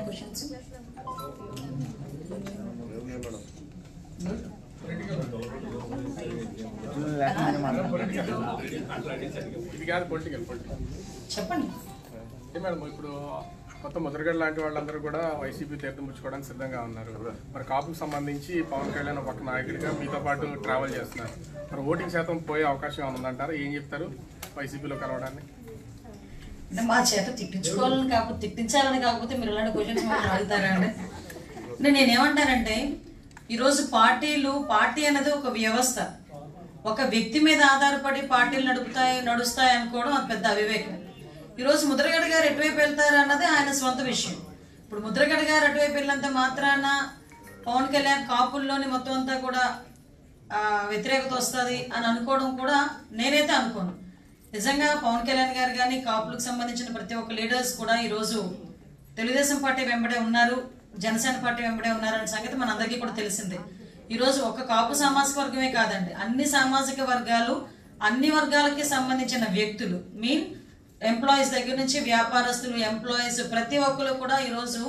Questions చెప్పండి madam. ఇప్పుడు మొత్తం ముద్రగడ లాంటి వాళ్ళందరూ కూడా వైసీపీ తీర్థం పుచ్చుకోవడానికి సిద్ధంగా ఉన్నారు. మరి కాపుకు సంబంధించి పవన్ కళ్యాణ్ ఒక నాయకుడిగా మీతో పాటు ట్రావెల్ చేస్తున్నారు. మరి ఓటింగ్ శాతం పోయే అవకాశం ఏముందంటారు? ఏం చెప్తారు వైసీపీలో కలవడాన్ని? అంటే మా చేత తిట్టించుకోవాలని కాకపోతే తిట్టించాలని కాకపోతే మీరు ఇలాంటి క్వశ్చన్స్ మనం అడుగుతారా అంటే నేనేమంటానంటే ఈరోజు పార్టీ అనేది ఒక వ్యవస్థ. ఒక వ్యక్తి మీద ఆధారపడి పార్టీలు నడుస్తాయి అనుకోవడం అది పెద్ద అవివేకం. ఈరోజు ముద్రగడ గారు ఎటువైపు వెళ్తారు అన్నది ఆయన సొంత విషయం. ఇప్పుడు ముద్రగడ గారు అటువైపు వెళ్ళినంత మాత్రాన పవన్ కళ్యాణ్ కాపుల్లోని మొత్తం అంతా కూడా వ్యతిరేకత వస్తుంది అని అనుకోవడం కూడా నేనైతే అనుకోను. నిజంగా పవన్ కళ్యాణ్ గారు కానీ కాపులకు సంబంధించిన ప్రతి ఒక్క లీడర్స్ కూడా ఈరోజు తెలుగుదేశం పార్టీ వెంబడే ఉన్నారు, జనసేన పార్టీ వెంబడే ఉన్నారు అనే సంగతి మనందరికీ కూడా తెలిసిందే. ఈరోజు ఒక కాపు సామాజిక వర్గమే కాదండి, అన్ని సామాజిక వర్గాలు, అన్ని వర్గాలకి సంబంధించిన వ్యక్తులు, ఎంప్లాయీస్ దగ్గర నుంచి వ్యాపారస్తులు, ఎంప్లాయీస్ ప్రతి ఒక్కరు కూడా ఈరోజు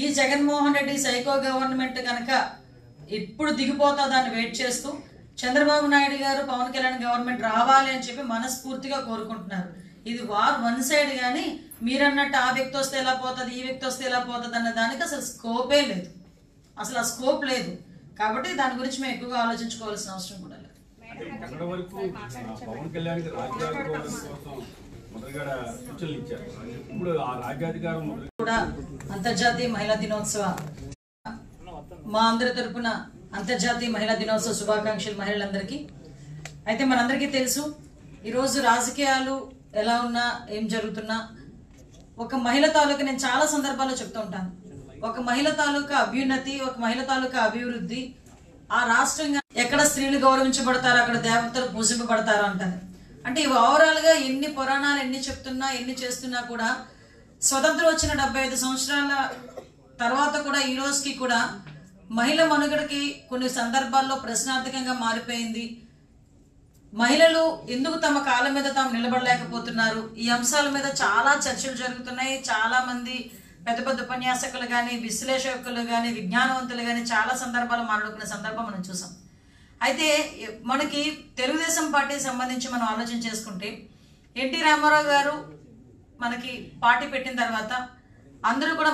ఈ జగన్మోహన్ రెడ్డి సైకో గవర్నమెంట్ కనుక ఇప్పుడు దిగిపోతుందని వెయిట్ చేస్తూ చంద్రబాబు నాయుడు గారు పవన్ కళ్యాణ్ గవర్నమెంట్ రావాలి అని చెప్పి మనస్ఫూర్తిగా కోరుకుంటున్నారు. ఇది వార్ వన్ సైడ్. కానీ మీరన్నట్టు ఆ వ్యక్తి వస్తే ఎలా పోతుంది, ఈ వ్యక్తి వస్తే ఎలా పోతుంది అన్న దానికి అసలు స్కోపే లేదు, అసలు ఆ స్కోప్ లేదు. కాబట్టి దాని గురించి మేము ఎక్కువగా ఆలోచించుకోవాల్సిన అవసరం కూడా లేదు. కూడా అంతర్జాతీయ మహిళా దినోత్సవ మా అందరి తరపున అంతర్జాతీయ మహిళా దినోత్సవ శుభాకాంక్షలు మహిళలందరికీ. అయితే మనందరికీ తెలుసు ఈరోజు రాజకీయాలు ఎలా ఉన్నా ఏం జరుగుతున్నా ఒక మహిళ తాలూకా, నేను చాలా సందర్భాల్లో చెప్తూ ఉంటాను, ఒక మహిళ తాలూకా అభ్యున్నతి, ఒక మహిళ తాలూకా అభివృద్ధి, ఆ రాష్ట్రంగా ఎక్కడ స్త్రీలు గౌరవించబడతారో అక్కడ దేవతలు పూజింపబడతారు అంటారు. అంటే ఇవి ఓవరాల్గా ఎన్ని పురాణాలు ఎన్ని చెప్తున్నా ఎన్ని చేస్తున్నా కూడా స్వతంత్రం వచ్చిన 75 సంవత్సరాల తర్వాత కూడా ఈ రోజుకి కూడా మహిళ మనుగడకి కొన్ని సందర్భాల్లో ప్రశ్నార్థకంగా మారిపోయింది. మహిళలు ఎందుకు తమ కాళ్ళ మీద తాము నిలబడలేకపోతున్నారు, ఈ అంశాల మీద చాలా చర్చలు జరుగుతున్నాయి. చాలా మంది పెద్ద పెద్ద ఉపన్యాసకులు కానీ, విశ్లేషకులు కానీ, విజ్ఞానవంతులు కానీ చాలా సందర్భాలు మాట్లాడుకునే సందర్భం మనం చూసాం. అయితే మనకి తెలుగుదేశం పార్టీకి సంబంధించి మనం ఆలోచన చేసుకుంటే ఎన్టీ రామారావు గారు మనకి పార్టీ పెట్టిన తర్వాత అందరూ కూడా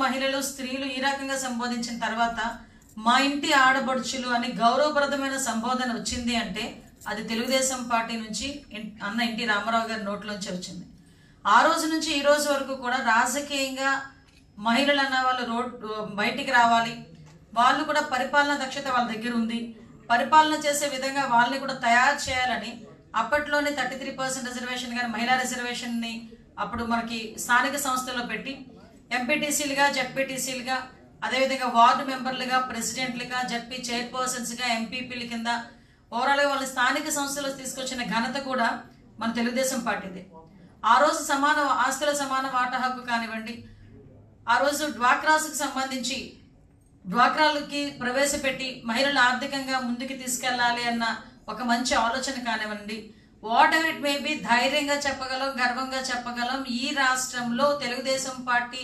మహిళలు స్త్రీలు ఈ రకంగా సంబోధించిన తర్వాత మా ఇంటి ఆడబడుచులు అని గౌరవప్రదమైన సంబోధన వచ్చింది అంటే అది తెలుగుదేశం పార్టీ నుంచి అన్న ఎన్టీ రామారావు గారి నోట్లోంచి వచ్చింది. ఆ రోజు నుంచి ఈ రోజు వరకు కూడా రాజకీయంగా మహిళలు అన్న వాళ్ళు బయటికి రావాలి, వాళ్ళు కూడా పరిపాలన దక్షత వాళ్ళ దగ్గర ఉంది, పరిపాలన చేసే విధంగా వాళ్ళని కూడా తయారు చేయాలని అప్పట్లోనే 33% రిజర్వేషన్ కానీ మహిళా రిజర్వేషన్ని అప్పుడు మనకి స్థానిక సంస్థల్లో పెట్టి ఎంపీటీసీలుగా, జడ్పీటీసీలుగా, అదేవిధంగా వార్డు మెంబర్లుగా, ప్రెసిడెంట్లుగా, జడ్పీ చైర్పర్సన్స్గా, ఎంపీపీల కింద ఓవరాల్గా వాళ్ళ స్థానిక సంస్థలు తీసుకొచ్చిన ఘనత కూడా మన తెలుగుదేశం పార్టీదే. ఆ రోజు సమాన ఆస్తుల సమాన వాటా హక్కు కానివ్వండి, ఆ రోజు డ్వాక్రాస్కి సంబంధించి డ్వాక్రాలకి ప్రవేశపెట్టి మహిళలు ఆర్థికంగా ముందుకు తీసుకెళ్లాలి అన్న ఒక మంచి ఆలోచన కానివ్వండి, what ever it may be ధైర్యంగా చెప్పగలం, గర్వంగా చెప్పగలం. ఈ రాష్ట్రంలో తెలుగుదేశం పార్టీ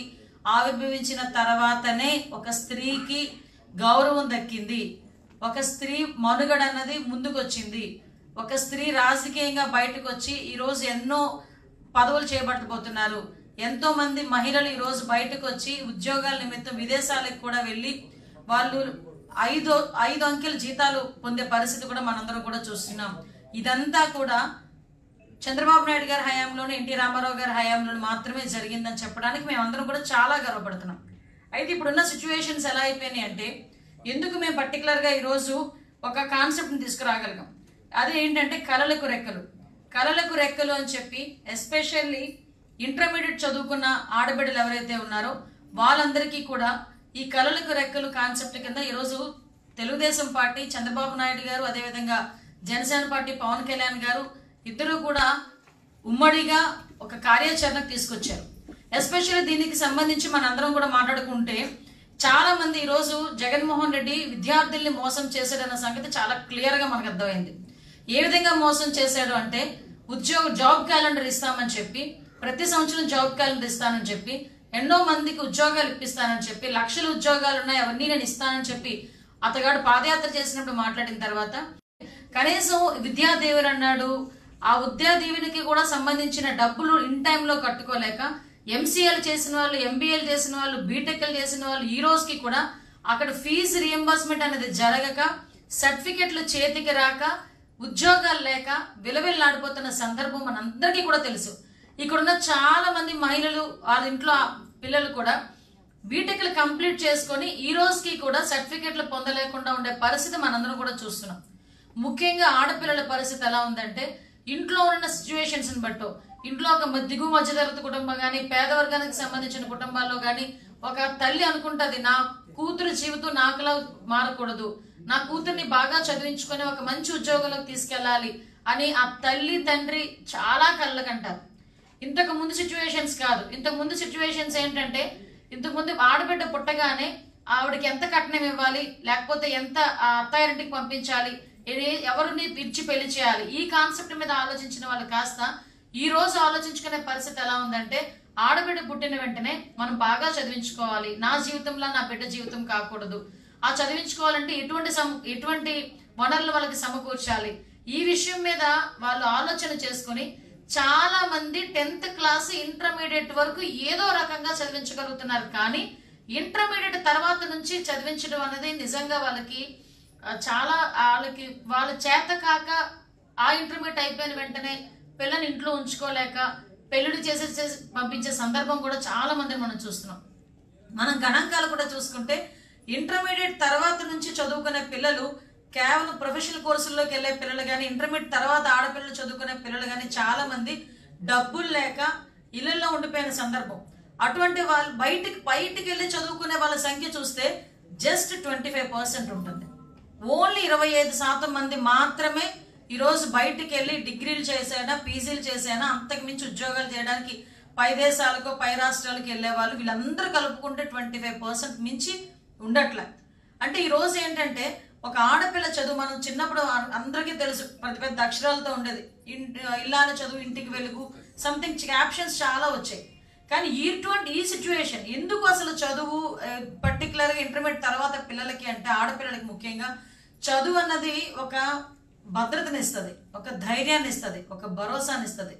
ఆవిర్భవించిన తర్వాతనే ఒక స్త్రీకి గౌరవం దక్కింది, ఒక స్త్రీ మనుగడ అన్నది ముందుకొచ్చింది, ఒక స్త్రీ రాజకీయంగా బయటకు వచ్చి ఈరోజు ఎన్నో పదవులు చేపట్టబోతున్నారు. ఎంతో మంది మహిళలు ఈరోజు బయటకు వచ్చి ఉద్యోగాల నిమిత్తం విదేశాలకు కూడా వెళ్ళి వాళ్ళు ఐదు అంకెల జీతాలు పొందే పరిస్థితి కూడా మనందరం కూడా చూస్తున్నాం. ఇదంతా కూడా చంద్రబాబు నాయుడు గారి హయాంలోనే, ఎన్టీ రామారావు గారి హయాంలో మాత్రమే జరిగిందని చెప్పడానికి మేమందరం కూడా చాలా గర్వపడుతున్నాం. అయితే ఇప్పుడున్న సిచ్యువేషన్స్ ఎలా అయిపోయినాయి అంటే ఎందుకు మేము పర్టికులర్గా ఈరోజు ఒక కాన్సెప్ట్ని తీసుకురాగలిగాం, అది ఏంటంటే కళలకు రెక్కలు అని చెప్పి ఎస్పెషల్లీ ఇంటర్మీడియట్ చదువుకున్న ఆడబిడ్డలు ఎవరైతే ఉన్నారో వాళ్ళందరికీ కూడా ఈ కళలకు రెక్కలు కాన్సెప్ట్ కింద ఈరోజు తెలుగుదేశం పార్టీ చంద్రబాబు నాయుడు గారు, అదేవిధంగా జనసేన పార్టీ పవన్ కళ్యాణ్ గారు ఇద్దరు కూడా ఉమ్మడిగా ఒక కార్యాచరణకు తీసుకొచ్చారు. ఎస్పెషల్లీ దీనికి సంబంధించి మనందరం కూడా మాట్లాడుకుంటే చాలా మంది ఈరోజు జగన్మోహన్ రెడ్డి విద్యార్థుల్ని మోసం చేశాడన్న సంగతి చాలా క్లియర్గా మనకు అర్థమైంది. ఏ విధంగా మోసం చేశాడు అంటే జాబ్ క్యాలెండర్ ఇస్తామని చెప్పి, ప్రతి సంవత్సరం జాబ్ క్యాలెండర్ ఇస్తానని చెప్పి, ఎన్నో మందికి ఉద్యోగాలు ఇప్పిస్తానని చెప్పి, లక్షల ఉద్యోగాలు ఉన్నాయి అవన్నీ నేను ఇస్తానని చెప్పి అతగాడు పాదయాత్ర చేసినప్పుడు మాట్లాడిన తర్వాత కనీసం విద్యాదీవెన అన్నాడు. ఆ విద్యాదీవెనకి కూడా సంబంధించిన డబ్బులు ఇన్ టైంలో కట్టుకోలేక ఎంసీఏలు చేసిన వాళ్ళు, ఎంబీఏలు చేసిన వాళ్ళు, బీటెక్లు చేసిన వాళ్ళు ఈ రోజుకి కూడా అక్కడ ఫీజు రియంబర్స్మెంట్ అనేది జరగక, సర్టిఫికెట్లు చేతికి రాక, ఉద్యోగాలు లేక విలవిల్లాడిపోతున్న సందర్భం మనందరికీ కూడా తెలుసు. ఇక్కడున్న చాలా మంది మహిళలు వాళ్ళ ఇంట్లో పిల్లలు కూడా బీటెక్లు కంప్లీట్ చేసుకొని ఈ రోజుకి కూడా సర్టిఫికెట్లు పొందలేకుండా ఉండే పరిస్థితి మనందరం కూడా చూస్తున్నాం. ముఖ్యంగా ఆడపిల్లల పరిస్థితి ఎలా ఉందంటే ఇంట్లో ఉన్న సిచ్యువేషన్స్ బట్టో, ఇంట్లో ఒక దిగువ మధ్యతరగతి కుటుంబం కానీ, పేద వర్గానికి సంబంధించిన కుటుంబాల్లో కానీ ఒక తల్లి అనుకుంటది నా కూతురు జీవితం నాకులా మారకూడదు, నా కూతుర్ని బాగా చదివించుకొని ఒక మంచి ఉద్యోగంలోకి తీసుకెళ్లాలి అని ఆ తల్లి తండ్రి చాలా కళ్ళకంటారు. ఇంతకు ముందు సిచ్యువేషన్స్ కాదు. ఇంతకు ముందు సిచ్యువేషన్స్ ఏంటంటే ఇంతకు ముందు ఆడబిడ్డ పుట్టగానే ఆవిడకి ఎంత కట్నం ఇవ్వాలి, లేకపోతే ఎంత అత్తారింటికి పంపించాలి, ఎవరిని పిలిచి పెళ్లి చేయాలి, ఈ కాన్సెప్ట్ మీద ఆలోచించిన వాళ్ళు కాస్త ఈ రోజు ఆలోచించుకునే పరిస్థితి ఎలా ఉందంటే ఆడబిడ్డ పుట్టిన వెంటనే మనం బాగా చదివించుకోవాలి, నా జీవితంలో నా బిడ్డ జీవితం కాకూడదు, ఆ చదివించుకోవాలంటే ఎటువంటి వనరులు వాళ్ళకి సమకూర్చాలి, ఈ విషయం మీద వాళ్ళు ఆలోచన చేసుకుని చాలా మంది 10th క్లాస్ ఇంటర్మీడియట్ వరకు ఏదో రకంగా చదివించగలుగుతున్నారు. కానీ ఇంటర్మీడియట్ తర్వాత నుంచి చదివించడం అనేది నిజంగా వాళ్ళకి చాలా వాళ్ళ చేత కాక ఆ ఇంటర్మీడియట్ అయిపోయిన వెంటనే పిల్లని ఇంట్లో ఉంచుకోలేక పెళ్లిళ్ళు చేసి పంపించే సందర్భం కూడా చాలా మందిని మనం చూస్తున్నాం. మనం గణాంకాలు కూడా చూసుకుంటే ఇంటర్మీడియట్ తర్వాత నుంచి చదువుకునే పిల్లలు కేవలం ప్రొఫెషనల్ కోర్సుల్లోకి వెళ్లే పిల్లలు కానీ, ఇంటర్మీడియట్ తర్వాత ఆడపిల్లలు చదువుకునే పిల్లలు కానీ చాలా మంది డబ్బులు లేక ఇళ్లలో ఉండిపోయిన సందర్భం. అటువంటి వాళ్ళు బయటికి వెళ్ళి చదువుకునే వాళ్ళ సంఖ్య చూస్తే జస్ట్ 25% ఉంటుంది. ఓన్లీ 25% మంది మాత్రమే ఈరోజు బయటికి వెళ్ళి డిగ్రీలు చేసేనా, పీజీలు చేసేనా, అంతకు మించి ఉద్యోగాలు చేయడానికి పై దేశాలకు, పై రాష్ట్రాలకు వెళ్లే వాళ్ళు వీళ్ళందరూ కలుపుకుంటే 25% మించి ఉండట్లే. అంటే ఈ రోజు ఏంటంటే ఒక ఆడపిల్ల చదువు, మనం చిన్నప్పుడు అందరికీ తెలుసు పెద్ద అక్షరాలతో ఉండేది, ఇల్లాల చదువు ఇంటికి వెలుగు, సంథింగ్ క్యాప్షన్స్ చాలా వచ్చాయి. కానీ ఈ సిచ్యువేషన్ ఎందుకు అసలు చదువు పర్టికులర్గా ఇంటర్మీడియట్ తర్వాత పిల్లలకి అంటే ఆడపిల్లలకి ముఖ్యంగా చదువు అన్నది ఒక భద్రతని ఇస్తుంది, ఒక ధైర్యాన్ని ఇస్తుంది, ఒక భరోసాని ఇస్తుంది.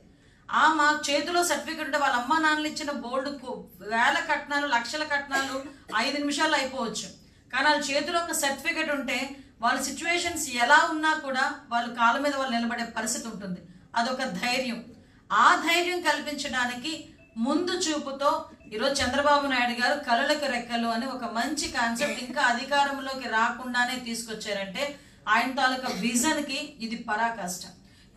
మా చేతిలో సర్టిఫికెట్ ఉంటే వాళ్ళ అమ్మ నాన్నలు ఇచ్చిన బోల్డ్ వేల కట్నాలు, లక్షల కట్నాలు 5 నిమిషాల్లో అయిపోవచ్చు. కానీ వాళ్ళ చేతిలో ఒక సర్టిఫికెట్ ఉంటే వాళ్ళ సిచ్యువేషన్స్ ఎలా ఉన్నా కూడా వాళ్ళ కాళ్ళ మీద వాళ్ళు నిలబడే పరిస్థితి ఉంటుంది. అదొక ధైర్యం. ఆ ధైర్యం కల్పించడానికి ముందు చూపుతో ఈరోజు చంద్రబాబు నాయుడు గారు కళలకు రెక్కలు అని ఒక మంచి కాన్సెప్ట్ ఇంకా అధికారంలోకి రాకుండానే తీసుకొచ్చారంటే ఆయన తాలూకా విజన్ కి ఇది పరాకాష్ట.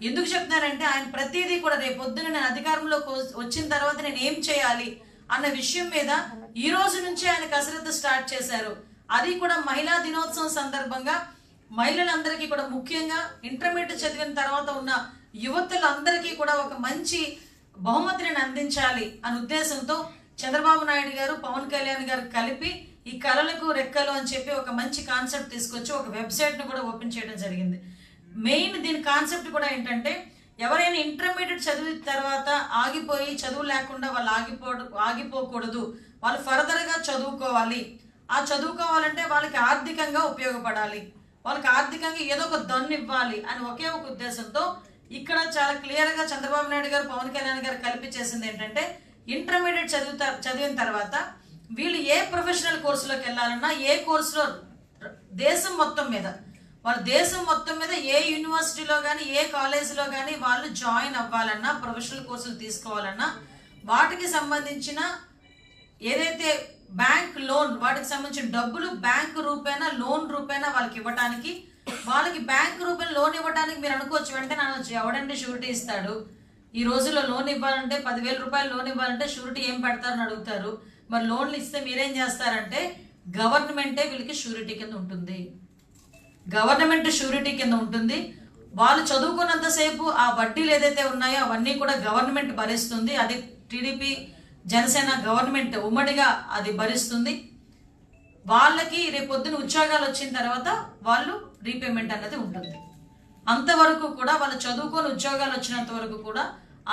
ఎందుకు చెప్తున్నారంటే ఆయన ప్రతిదీ కూడా రేపొద్దున నేను అధికారంలోకి వచ్చిన తర్వాత నేను ఏం చేయాలి అన్న విషయం మీద ఈ రోజు నుంచి ఆయన కసరత్తు స్టార్ట్ చేశారు. అది కూడా మహిళా దినోత్సవం సందర్భంగా మహిళలందరికీ కూడా, ముఖ్యంగా ఇంటర్మీడియట్ చదివిన తర్వాత ఉన్న యువతులందరికీ కూడా ఒక మంచి బహుమతిని అందించాలి అనే ఉద్దేశంతో చంద్రబాబు నాయుడు గారు, పవన్ కళ్యాణ్ గారు కలిపి ఈ కళలకు రెక్కలు అని చెప్పి ఒక మంచి కాన్సెప్ట్ తీసుకొచ్చి ఒక వెబ్సైట్ ను కూడా ఓపెన్ చేయడం జరిగింది. మెయిన్ దీని కాన్సెప్ట్ కూడా ఏంటంటే ఎవరైనా ఇంటర్మీడియట్ చదివిన తర్వాత ఆగిపోయి చదువు లేకుండా వాళ్ళు ఆగిపోకూడదు, వాళ్ళు ఫర్దర్ గా చదువుకోవాలి. ఆ చదువుకోవాలంటే వాళ్ళకి ఆర్థికంగా ఉపయోగపడాలి, వాళ్ళకి ఆర్థికంగా ఏదో ఒక దన్ను ఇవ్వాలి అని ఒకే ఒక ఉద్దేశంతో ఇక్కడ చాలా క్లియర్ గా చంద్రబాబు నాయుడు గారు, పవన్ కళ్యాణ్ గారు కలిపి చేసింది ఏంటంటే ఇంటర్మీడియట్ చదివిన తర్వాత వీళ్ళు ఏ ప్రొఫెషనల్ కోర్సులోకి వెళ్ళాలన్నా, ఏ కోర్సులో దేశం మొత్తం మీద ఏ యూనివర్సిటీలో కానీ, ఏ కాలేజీలో కానీ వాళ్ళు జాయిన్ అవ్వాలన్నా, ప్రొఫెషనల్ కోర్సులు తీసుకోవాలన్నా వాటికి సంబంధించిన ఏదైతే బ్యాంక్ లోన్, వాటికి సంబంధించిన డబ్బులు బ్యాంక్ రూపేనా, లోన్ రూపేనా వాళ్ళకి ఇవ్వడానికి, వాళ్ళకి బ్యాంక్ రూపేనా లోన్ ఇవ్వడానికి మీరు అనుకోవచ్చు వెంటనే ఎవడంటే షూరిటీ ఇస్తాడు. ఈ రోజుల్లో లోన్ ఇవ్వాలంటే 10,000 రూపాయలు లోన్ ఇవ్వాలంటే షూరిటీ ఏం పెడతారని అడుగుతారు. మరి లోన్లు ఇస్తే మీరేం చేస్తారంటే గవర్నమెంటే వీళ్ళకి షూరిటీ కింద ఉంటుంది, గవర్నమెంట్ షూరిటీ కింద ఉంటుంది. వాళ్ళు చదువుకున్నంతసేపు ఆ వడ్డీలు ఏదైతే ఉన్నాయో అవన్నీ కూడా గవర్నమెంట్ భరిస్తుంది. అది టీడీపీ జనసేన గవర్నమెంట్ ఉమ్మడిగా అది భరిస్తుంది. వాళ్ళకి రేపొద్దున ఉద్యోగాలు వచ్చిన తర్వాత వాళ్ళు రీపేమెంట్ అన్నది ఉంటుంది. అంతవరకు కూడా వాళ్ళు చదువుకొని ఉద్యోగాలు వచ్చినంత వరకు కూడా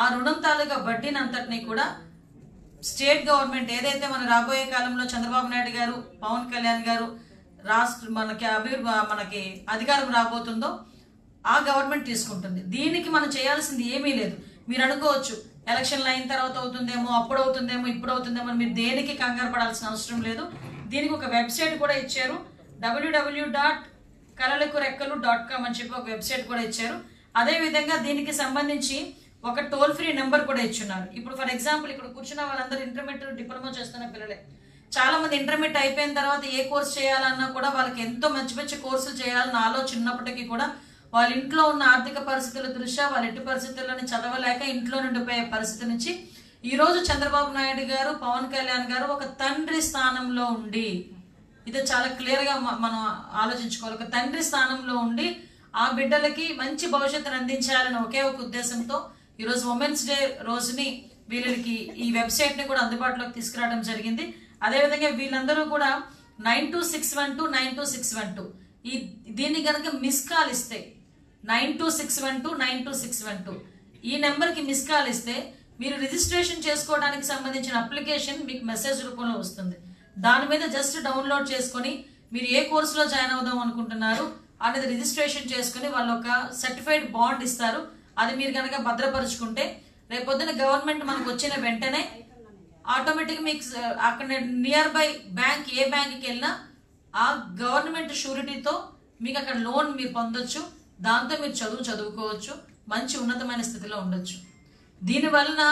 ఆ రుణం తాలూకా వడ్డీనంతటినీ కూడా స్టేట్ గవర్నమెంట్ ఏదైతే మన రాబోయే కాలంలో చంద్రబాబు నాయుడు గారు, పవన్ కళ్యాణ్ గారు మనకి అధికారం రాబోతుందో ఆ గవర్నమెంట్ తీసుకుంటుంది. దీనికి మనం చేయాల్సింది ఏమీ లేదు. మీరు అనుకోవచ్చు ఎలక్షన్లు అయిన తర్వాత అవుతుందేమో, అప్పుడు అవుతుందేమో, ఇప్పుడు అవుతుందేమో, మీరు దేనికి కంగారు పడాల్సిన అవసరం లేదు. దీనికి ఒక వెబ్సైట్ కూడా ఇచ్చారు, www.kalalakurekkelu.com అని చెప్పి ఒక వెబ్సైట్ కూడా ఇచ్చారు. అదేవిధంగా దీనికి సంబంధించి ఒక టోల్ ఫ్రీ నెంబర్ కూడా ఇచ్చున్నారు. ఇప్పుడు ఫర్ ఎగ్జాంపుల్ ఇక్కడ కూర్చున్న వాళ్ళందరూ ఇంటర్మీడియట్ డిప్లొమా చేస్తున్న పిల్లలే. చాలా మంది ఇంటర్మీడియట్ అయిపోయిన తర్వాత ఏ కోర్స్ చేయాలన్నా కూడా వాళ్ళకి ఎంతో మంచి మంచి కోర్సులు చేయాలన్న ఆలోచన ఉన్నప్పటికీ కూడా వాళ్ళ ఇంట్లో ఉన్న ఆర్థిక పరిస్థితుల దృష్ట్యా వాళ్ళ ఎట్టి పరిస్థితుల్లోని చదవలేక ఇంట్లో నుండిపోయే పరిస్థితి నుంచి ఈ రోజు చంద్రబాబు నాయుడు గారు, పవన్ కళ్యాణ్ గారు ఒక తండ్రి స్థానంలో ఉండి, ఇది చాలా క్లియర్ గా మనం ఆలోచించుకోవాలి, ఒక తండ్రి స్థానంలో ఉండి ఆ బిడ్డలకి మంచి భవిష్యత్తును అందించాలని ఒకే ఒక ఉద్దేశంతో ఈరోజు ఉమెన్స్ డే రోజుని వీళ్ళకి ఈ వెబ్సైట్ ని కూడా అందుబాటులోకి తీసుకురావడం జరిగింది. అదేవిధంగా వీళ్ళందరూ కూడా 9261292612 దీన్ని కనుక మిస్ కాల్ ఇస్తే 9261292612 ఈ నెంబర్కి మిస్ కాల్ ఇస్తే మీరు రిజిస్ట్రేషన్ చేసుకోవడానికి సంబంధించిన అప్లికేషన్ మీకు మెసేజ్ రూపంలో వస్తుంది. దాని మీద జస్ట్ డౌన్లోడ్ చేసుకొని మీరు ఏ కోర్సులో జాయిన్ అవుదాం అనుకుంటున్నారు అనేది రిజిస్ట్రేషన్ చేసుకుని వాళ్ళు ఒక సర్టిఫైడ్ బాండ్ ఇస్తారు. అది మీరు కనుక భద్రపరుచుకుంటే రేపొద్దున గవర్నమెంట్ మనకు వచ్చిన వెంటనే ఆటోమేటిక్ మీకు అక్కడ నియర్ బై బ్యాంక్ ఏ బ్యాంక్కి వెళ్ళినా ఆ గవర్నమెంట్ షూరిటీతో మీకు అక్కడ లోన్ మీరు పొందొచ్చు. దాంతో మీరు చదువుకోవచ్చు, మంచి ఉన్నతమైన స్థితిలో ఉండొచ్చు. దీనివలన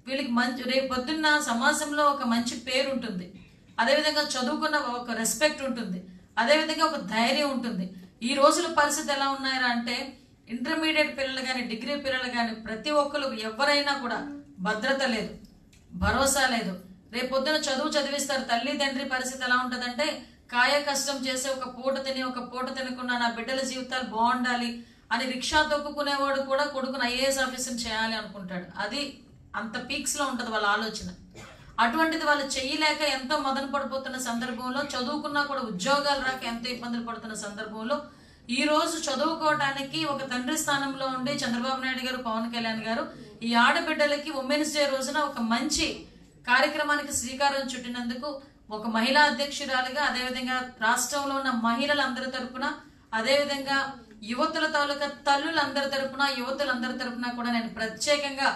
వీళ్ళకి రేపు పొద్దున్న సమాజంలో ఒక మంచి పేరు ఉంటుంది, అదేవిధంగా చదువుకున్న ఒక రెస్పెక్ట్ ఉంటుంది, అదేవిధంగా ఒక ధైర్యం ఉంటుంది. ఈ రోజుల పరిస్థితి ఎలా ఉన్నాయా అంటే ఇంటర్మీడియట్ పిల్లలు కానీ, డిగ్రీ పిల్లలు కానీ ప్రతి ఒక్కరు ఎవరైనా కూడా భద్రత లేదు, భరోసా లేదు. రేపు పొద్దున చదివిస్తారు. తల్లి తండ్రి పరిస్థితి ఎలా ఉంటుందంటే కాయ కష్టం చేసి ఒక పూట తిని ఒక పూట తినకుండా నా బిడ్డల జీవితాలు బాగుండాలి అని రిక్షా తొక్కుకునేవాడు కూడా కొడుకుని ఐఏఎస్ ఆఫీసర్ చేయాలి అనుకుంటాడు. అది అంత పీక్స్ లో ఉంటది వాళ్ళ ఆలోచన. అటువంటిది వాళ్ళు చెయ్యలేక ఎంతో మదన పడిపోతున్న సందర్భంలో, చదువుకున్నా కూడా ఉద్యోగాలు రాక ఎంతో ఇబ్బందులు పడుతున్న సందర్భంలో ఈ రోజు చదువుకోవటానికి ఒక తండ్రి స్థానంలో ఉండి చంద్రబాబు నాయుడు గారు, పవన్ కళ్యాణ్ గారు ఈ ఆడబిడ్డలకి ఉమెన్స్ డే రోజున ఒక మంచి కార్యక్రమానికి శ్రీకారం చుట్టినందుకు ఒక మహిళా అధ్యక్షురాలుగా, అదేవిధంగా రాష్ట్రంలో ఉన్న మహిళలందరి తరపున, అదేవిధంగా యువతుల తాలూకా తల్లులందరి తరపున, యువతులందరి తరపున కూడా నేను ప్రత్యేకంగా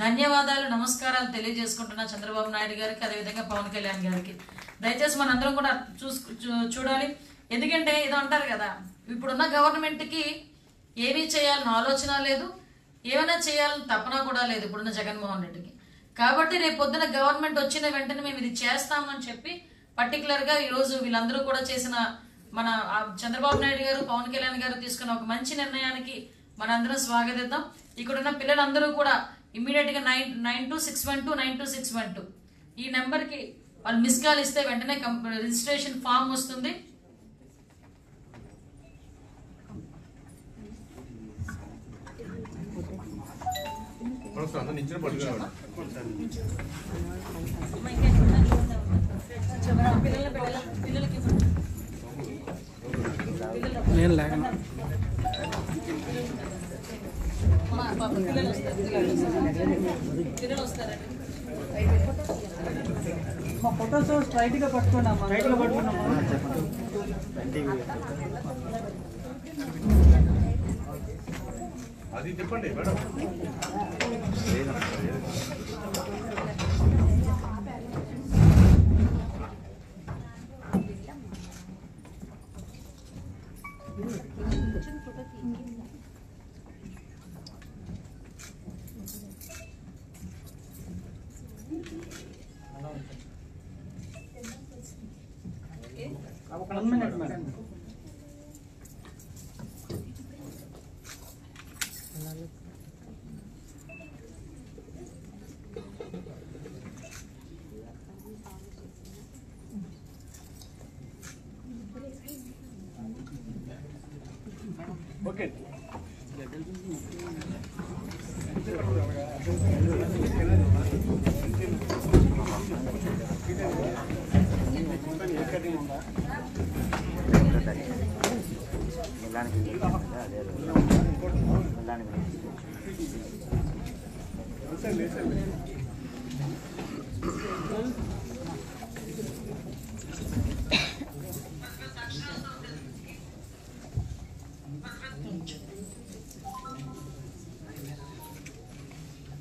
ధన్యవాదాలు, నమస్కారాలు తెలియజేసుకుంటున్నా చంద్రబాబు నాయుడు గారికి, అదేవిధంగా పవన్ కళ్యాణ్ గారికి. దయచేసి మనందరం కూడా చూడాలి. ఎందుకంటే ఏదో అంటారు కదా, ఇప్పుడున్న గవర్నమెంట్ కి ఏమీ చేయాలని ఆలోచన లేదు, ఏమైనా చేయాలని తపన కూడా లేదు ఇప్పుడున్న జగన్మోహన్ రెడ్డికి. కాబట్టి రేపు పొద్దున గవర్నమెంట్ వచ్చిన వెంటనే మేము ఇది చేస్తామని చెప్పి పర్టికులర్ గా ఈ రోజు వీళ్ళందరూ కూడా చేసిన మన చంద్రబాబు నాయుడు గారు, పవన్ కళ్యాణ్ గారు తీసుకున్న ఒక మంచి నిర్ణయానికి మనందరం స్వాగతిద్దాం. ఇక్కడున్న పిల్లలందరూ కూడా ఇమ్మీడియట్ గా 9261292612 ఈ నెంబర్ కి వాళ్ళు మిస్ కాల్ ఇస్తే వెంటనే రిజిస్ట్రేషన్ ఫామ్ వస్తుంది. నేను లేకను మా ఫోటోస్ స్ట్రైట్ గా పట్టుకున్నామా? అది చెప్పండి madam. One minute, madam. Okay. వెళ్ళడానికి దాని గురించి